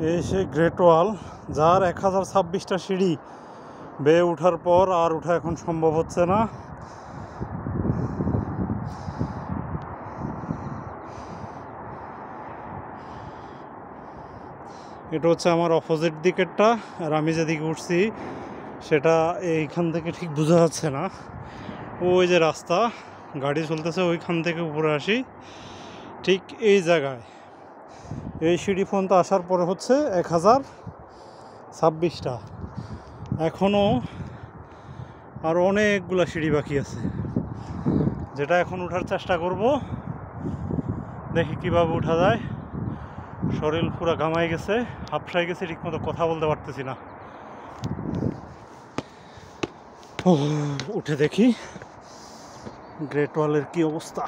এই সেই গ্রেট ওয়াল, যার 1026টা সিঁড়ি বেয়ে ওঠার পর আর ওঠা এখন সম্ভব হচ্ছে না। এটা হচ্ছে আমার অপোজিট দিকেরটা, আর আমি যেদিকে উঠছি সেটা এইখান থেকে ঠিক বোঝা যাচ্ছে না। ওই যে রাস্তা, গাড়ি চলতেছে, ওইখান থেকে উপরে আসি ঠিক এই জায়গায়। এই সিঁড়ি পর্যন্ত আসার পরে হচ্ছে 1026টা। এখনও আরও অনেকগুলো সিঁড়ি বাকি আছে, যেটা এখন ওঠার চেষ্টা করব। দেখি কিভাবে ওঠা যায়। শরীর পুরো ঘামাই গেছে, হাঁপসাই গেছে, ঠিকমতো কথা বলতে পারতেছি না। উঠে দেখি গ্রেট ওয়ালের কি অবস্থা।